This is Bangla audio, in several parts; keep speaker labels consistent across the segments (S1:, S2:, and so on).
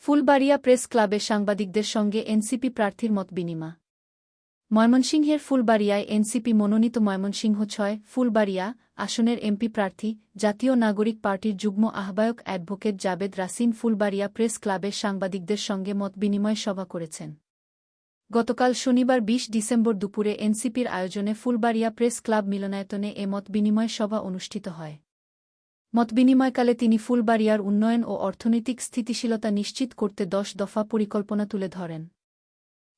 S1: ফুলবাড়িয়া প্রেস ক্লাবে সাংবাদিকদের সঙ্গে এনসিপি প্রার্থীর মতবিনিময়। ময়মনসিংহের ফুলবাড়িয়ায় এনসিপি মনোনীত ময়মনসিংহ ৬ ফুলবাড়িয়া আসনের এমপি প্রার্থী জাতীয় নাগরিক পার্টির যুগ্ম আহ্বায়ক অ্যাডভোকেট জাবেদ রাসিন ফুলবাড়িয়া প্রেস ক্লাবে সাংবাদিকদের সঙ্গে মতবিনিময় সভা করেছেন। গতকাল শনিবার ২০ ডিসেম্বর দুপুরে এনসিপির আয়োজনে ফুলবাড়িয়া প্রেস ক্লাব মিলনায়তনে এ মতবিনিময় সভা অনুষ্ঠিত হয়। মতবিনিময়কালে তিনি ফুলবাড়িয়ার উন্নয়ন ও অর্থনৈতিক স্থিতিশীলতা নিশ্চিত করতে ১০ দফা পরিকল্পনা তুলে ধরেন।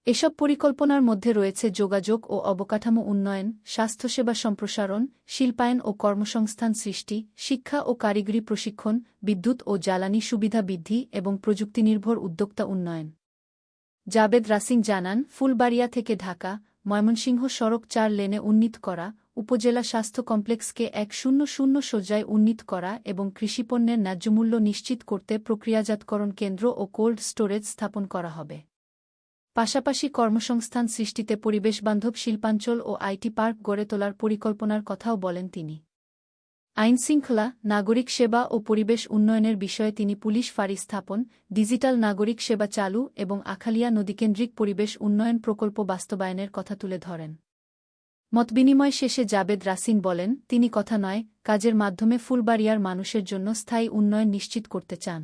S1: এসব পরিকল্পনার মধ্যে রয়েছে যোগাযোগ ও অবকাঠামো উন্নয়ন, স্বাস্থ্যসেবা সম্প্রসারণ, শিল্পায়ন ও কর্মসংস্থান সৃষ্টি, শিক্ষা ও কারিগরি প্রশিক্ষণ, বিদ্যুৎ ও জ্বালানি সুবিধা বৃদ্ধি এবং প্রযুক্তিনির্ভর উদ্যোক্তা উন্নয়ন। জাবেদ রাসিন জানান, ফুলবাড়িয়া থেকে ঢাকা ময়মনসিংহ সড়ক ৪ লেনে উন্নীত করা, উপজেলা স্বাস্থ্য কমপ্লেক্সকে ১০০ শয্যায় উন্নীত করা এবং কৃষিপণ্যের ন্যায্যমূল্য নিশ্চিত করতে প্রক্রিয়াজাতকরণ কেন্দ্র ও কোল্ড স্টোরেজ স্থাপন করা হবে। পাশাপাশি কর্মসংস্থান সৃষ্টিতে পরিবেশবান্ধব শিল্পাঞ্চল ও আইটি পার্ক গড়ে তোলার পরিকল্পনার কথাও বলেন তিনি। আইনশৃঙ্খলা, নাগরিক সেবা ও পরিবেশ উন্নয়নের বিষয়ে তিনি পুলিশ ফাঁড়ি স্থাপন, ডিজিটাল নাগরিক সেবা চালু এবং আখালিয়া নদীকেন্দ্রিক পরিবেশ উন্নয়ন প্রকল্প বাস্তবায়নের কথা তুলে ধরেন। মতবিনিময় শেষে জাবেদ রাসিন বলেন, তিনি কথা নয়, কাজের মাধ্যমে ফুলবাড়িয়ার মানুষের জন্য স্থায়ী উন্নয়ন নিশ্চিত করতে চান।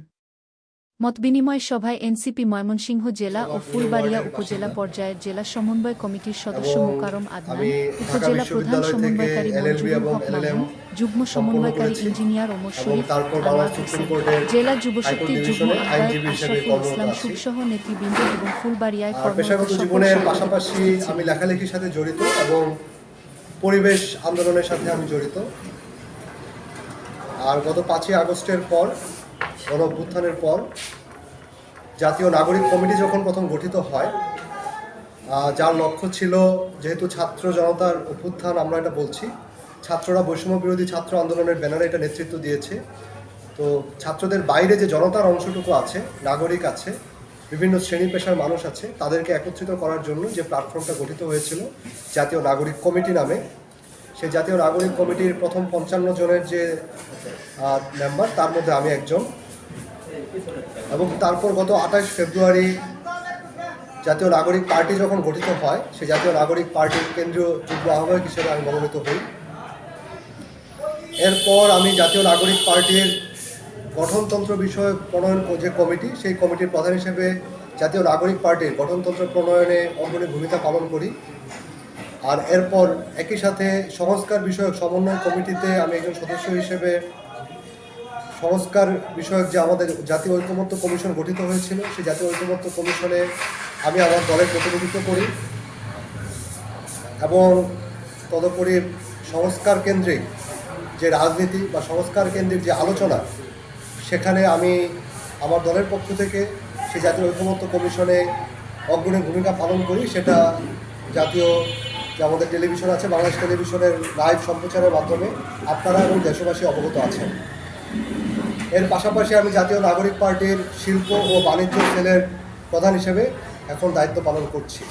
S1: মতবিনিময় সভায় এনসিপি ময়মনসিংহ জেলা ও ফুলবাড়িয়া উপজেলা পর্যায়ের জেলা সমন্বয় কমিটির সদস্য মোকারম আদনান, উপজেলা প্রধান সমন্বয়কারী মঞ্জুরুল হক মামুন, যুগ্ম সমন্বয়কারী ইঞ্জিনিয়ার ওমর শরীফ, আনোয়ার হোসেন, জেলা যুবশক্তির যুগ্ম আহ্বায়ক আশরাফুল ইসলাম সুবসহ নেতৃবৃন্দ এবং ফুলবাড়িয়ায়
S2: পেশাগত জীবনের পাশাপাশি আমি লেখালেখির সাথে জড়িত এবং পরিবেশ আন্দোলনের সাথে আমি জড়িত। আর গত ৫ই আগস্টের পর, গণঅভ্যুত্থানের পর জাতীয় নাগরিক কমিটি যখন প্রথম গঠিত হয়, যার লক্ষ্য ছিল, যেহেতু ছাত্র জনতার অভ্যুত্থান আমরা এটা বলছি, ছাত্ররা বৈষম্য বিরোধী ছাত্র আন্দোলনের ব্যানারে এটা নেতৃত্ব দিয়েছে। তো ছাত্রদের বাইরে যে জনতার অংশটুকু আছে, নাগরিক আছে, বিভিন্ন শ্রেণী পেশার মানুষ আছে, তাদেরকে একত্রিত করার জন্য যে প্ল্যাটফর্মটা গঠিত হয়েছিল জাতীয় নাগরিক কমিটি নামে, সেই জাতীয় নাগরিক কমিটির প্রথম ৫৫ জনের যে মেম্বার, তার মধ্যে আমি একজন। এবং তারপর গত ২৮ ফেব্রুয়ারি জাতীয় নাগরিক পার্টি যখন গঠিত হয়, সেই জাতীয় নাগরিক পার্টির কেন্দ্রীয় যুগ্ম আহ্বায়ক হিসেবে আমি মনোনীত হই। এরপর আমি জাতীয় নাগরিক পার্টির গঠনতন্ত্র বিষয়ক প্রণয়ন যে কমিটি, সেই কমিটির প্রধান হিসেবে জাতীয় নাগরিক পার্টির গঠনতন্ত্র প্রণয়নে অগ্রণী ভূমিকা পালন করি। আর এরপর একই সাথে সংস্কার বিষয়ক সমন্বয় কমিটিতে আমি একজন সদস্য হিসেবে সংস্কার বিষয়ক যে আমাদের জাতীয় ঐকমত্য কমিশন গঠিত হয়েছিল, সেই জাতীয় ঐকমত্য কমিশনে আমি আমার দলের প্রতিনিধিত্ব করি এবং তদুপরি সংস্কার কেন্দ্রিক যে রাজনীতি বা সংস্কার কেন্দ্রিক যে আলোচনা, সেখানে আমি আমার দলের পক্ষ থেকে সেই জাতীয় ঐকমত্য কমিশনে অগ্রণী ভূমিকা পালন করি। সেটা জাতীয় যে আমাদের টেলিভিশন আছে, বাংলাদেশ টেলিভিশনের লাইভ সম্প্রচারের মাধ্যমে আপনারা এবং দেশবাসী অবগত আছেন। এর পাশাপাশি আমি জাতীয় নাগরিক পার্টির শিল্প ও বাণিজ্য সেলের প্রধান হিসেবে এখন দায়িত্ব পালন করছি।